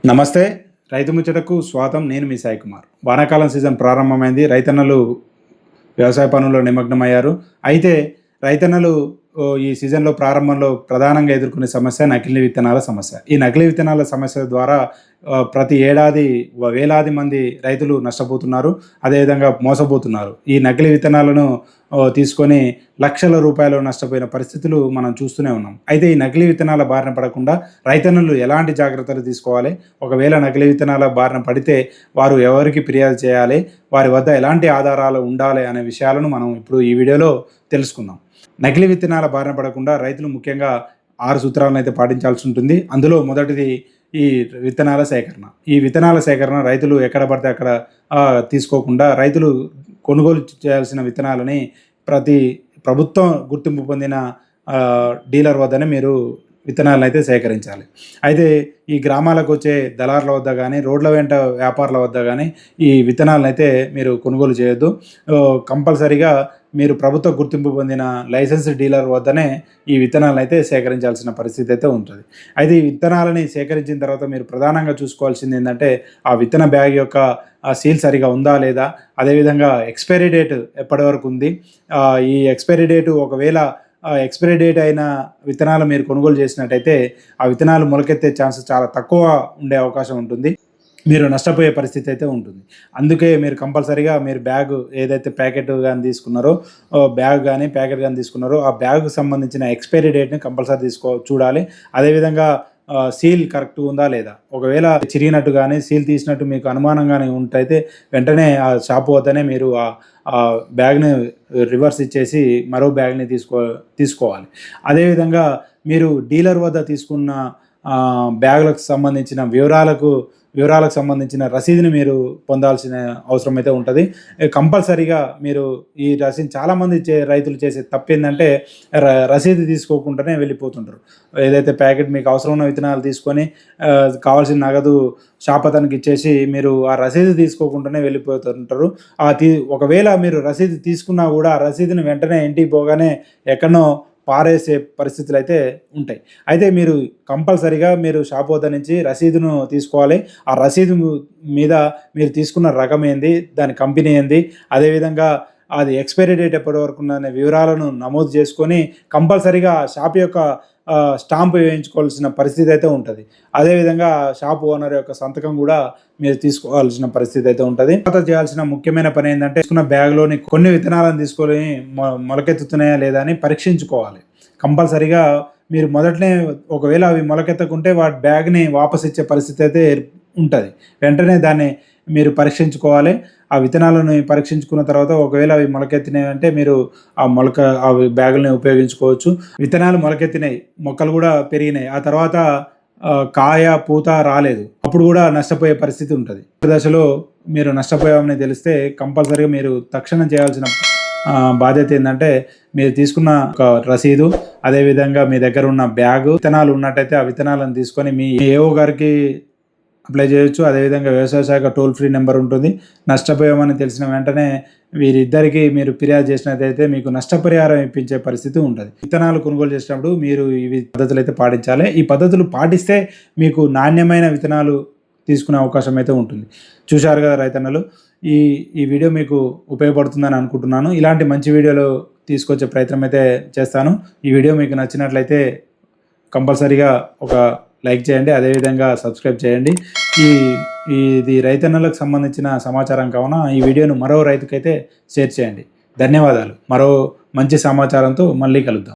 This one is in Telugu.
నమస్తే. రైతు ముచ్చటకు స్వాగతం. నేను మీ సాయి కుమార్. వానాకాలం సీజన్ ప్రారంభమైంది. రైతన్నలు వ్యవసాయ పనుల్లో నిమగ్నమయ్యారు. అయితే రైతన్నలు ఈ సీజన్లో ప్రారంభంలో ప్రధానంగా ఎదుర్కొనే సమస్య నకిలీ విత్తనాల సమస్య. ఈ నకిలీ విత్తనాల సమస్య ద్వారా ప్రతి ఏడాది వేలాది మంది రైతులు నష్టపోతున్నారు, అదేవిధంగా మోసపోతున్నారు. ఈ నకిలీ విత్తనాలను తీసుకొని లక్షల రూపాయలు నష్టపోయిన పరిస్థితులు మనం చూస్తూనే ఉన్నాం. అయితే ఈ నకిలీ విత్తనాల బారిన పడకుండా రైతన్నలు ఎలాంటి జాగ్రత్తలు తీసుకోవాలి, ఒకవేళ నకిలీ విత్తనాల బారిన పడితే వారు ఎవరికి ఫిర్యాదు చేయాలి, వారి వద్ద ఎలాంటి ఆధారాలు ఉండాలి అనే విషయాలను మనం ఇప్పుడు ఈ వీడియోలో తెలుసుకుందాం. నకిలీ విత్తనాల బారిన పడకుండా రైతులు ముఖ్యంగా 6 సూత్రాలను అయితే పాటించాల్సి ఉంటుంది. అందులో మొదటిది ఈ విత్తనాల సేకరణ. ఈ విత్తనాల సేకరణ రైతులు ఎక్కడ పడితే అక్కడ తీసుకోకుండా రైతులు కొనుగోలు చేయాల్సిన విత్తనాలని ప్రతి ప్రభుత్వం గుర్తింపు పొందిన డీలర్ వద్దనే మీరు విత్తనాలను అయితే సేకరించాలి. అయితే ఈ గ్రామాలకు వచ్చే దళారుల వద్ద కానీ, రోడ్ల వెంట వ్యాపారుల వద్ద కానీ ఈ విత్తనాలను అయితే మీరు కొనుగోలు చేయొద్దు. కంపల్సరీగా మీరు ప్రభుత్వ గుర్తింపు పొందిన లైసెన్స్ డీలర్ వద్దనే ఈ విత్తనాలను అయితే సేకరించాల్సిన పరిస్థితి అయితే ఉంటుంది. అయితే ఈ విత్తనాలని సేకరించిన తర్వాత మీరు ప్రధానంగా చూసుకోవాల్సింది ఏంటంటే ఆ విత్తన బ్యాగ్ యొక్క సీల్ సరిగా ఉందా లేదా, అదేవిధంగా ఎక్స్పైరీ డేట్ ఎప్పటి వరకు ఉంది. ఈ ఎక్స్పైరీ డేటు ఒకవేళ ఎక్స్పైరీ డేట్ అయిన విత్తనాలు మీరు కొనుగోలు చేసినట్టయితే ఆ విత్తనాలు మొలకెత్తే ఛాన్సెస్ చాలా తక్కువ ఉండే అవకాశం ఉంటుంది. మీరు నష్టపోయే పరిస్థితి అయితే ఉంటుంది. అందుకే మీరు కంపల్సరీగా మీరు బ్యాగ్ ఏదైతే ప్యాకెట్ కానీ తీసుకున్నారో, బ్యాగ్ కానీ ప్యాకెట్ కానీ తీసుకున్నారో ఆ బ్యాగ్కి సంబంధించిన ఎక్స్పైరీ డేట్ని కంపల్సరీ చూడాలి. అదేవిధంగా సీల్ కరెక్ట్గా ఉందా లేదా, ఒకవేళ చిరిగినట్టు కానీ సీల్ తీసినట్టు మీకు అనుమానంగానే ఉంటైతే వెంటనే ఆ షాపు వద్దనే మీరు ఆ బ్యాగ్ని రివర్స్ ఇచ్చేసి మరో బ్యాగ్ని తీసుకోవాలి. అదేవిధంగా మీరు డీలర్ వద్ద తీసుకున్న బ్యాగులకు సంబంధించిన వివరాలకు సంబంధించిన రసీదుని మీరు పొందాల్సిన అవసరం అయితే ఉంటుంది. కంపల్సరీగా మీరు ఈ రసీదు చాలామంది రైతులు చేసే తప్పు ఏంటంటే రసీదు తీసుకోకుండానే వెళ్ళిపోతుంటారు. ఏదైతే ప్యాకెట్ మీకు అవసరం ఉన్న విత్తనాలు తీసుకొని కావాల్సిన నగదు షాప్ అతనికి ఇచ్చేసి మీరు ఆ రసీదు తీసుకోకుండానే వెళ్ళిపోతుంటారు. ఒకవేళ మీరు రసీదు తీసుకున్నా కూడా ఆ రసీదుని వెంటనే ఇంటికి పోగానే ఎక్కడనో పారేసే పరిస్థితులు అయితే ఉంటాయి. అయితే మీరు కంపల్సరీగా మీరు షాప్ వద్ద నుంచి రసీదును తీసుకోవాలి. ఆ రసీదు మీద మీరు తీసుకున్న రకం ఏంది, దాని కంపెనీ ఏంది, అదేవిధంగా అది ఎక్స్పైరీ డేట్ ఎప్పటి వరకు ఉందనే వివరాలను నమోదు చేసుకొని కంపల్సరీగా షాప్ యొక్క స్టాంప్ వేయించుకోవాల్సిన పరిస్థితి అయితే ఉంటుంది. అదేవిధంగా షాప్ ఓనర్ యొక్క సంతకం కూడా మీరు తీసుకోవాల్సిన పరిస్థితి అయితే ఉంటుంది. తర్వాత చేయాల్సిన ముఖ్యమైన పని ఏంటంటే తీసుకున్న బ్యాగ్లోని కొన్ని విత్తనాలను తీసుకొని మొలకెత్తుతున్నాయా లేదా అని పరీక్షించుకోవాలి. కంపల్సరీగా మీరు మొదటనే ఒకవేళ అవి మొలకెత్తకుంటే వాటి బ్యాగ్ని వాపస్ ఇచ్చే పరిస్థితి అయితే ఉంటుంది. వెంటనే దాన్ని మీరు పరీక్షించుకోవాలి. ఆ విత్తనాలను పరీక్షించుకున్న తర్వాత ఒకవేళ అవి మొలకెత్తినాయి అంటే మీరు ఆ బ్యాగులని ఉపయోగించుకోవచ్చు. విత్తనాలు మొలకెత్తినాయి, మొక్కలు కూడా పెరిగినాయి, ఆ తర్వాత కాయ పూత రాలేదు, అప్పుడు కూడా నష్టపోయే పరిస్థితి ఉంటుంది. దశలో మీరు నష్టపోయామని తెలిస్తే కంపల్సరీగా మీరు తక్షణం చేయాల్సిన బాధ్యత ఏంటంటే మీరు తీసుకున్న ఒక రసీదు, అదేవిధంగా మీ దగ్గర ఉన్న బ్యాగు, విత్తనాలు ఉన్నట్టయితే ఆ విత్తనాలను తీసుకొని మీ ఏఓ గారికి అప్లై చేయొచ్చు. అదేవిధంగా వ్యవసాయ శాఖ టోల్ ఫ్రీ నెంబర్ ఉంటుంది. నష్టపోయామని తెలిసిన వెంటనే వీరిద్దరికీ మీరు ఫిర్యాదు చేసినట్లయితే మీకు నష్టపరిహారం ఇప్పించే పరిస్థితి ఉంటుంది. విత్తనాలు కొనుగోలు చేసినప్పుడు మీరు ఇవి పద్ధతులు అయితే పాటించాలి. ఈ పద్ధతులు పాటిస్తే మీకు నాణ్యమైన విత్తనాలు తీసుకునే అవకాశం అయితే ఉంటుంది. చూశారు కదా రైతన్నలు, ఈ వీడియో మీకు ఉపయోగపడుతుందని అనుకుంటున్నాను. ఇలాంటి మంచి వీడియోలు తీసుకొచ్చే ప్రయత్నం అయితే చేస్తాను. ఈ వీడియో మీకు నచ్చినట్లయితే కంపల్సరీగా ఒక లైక్ చేయండి, అదేవిధంగా సబ్స్క్రైబ్ చేయండి. ఇది రైతన్నలకు సంబంధించిన సమాచారం కావున ఈ వీడియోను మరో రైతుకైతే షేర్ చేయండి. ధన్యవాదాలు. మరో మంచి సమాచారంతో మళ్ళీ కలుద్దాం.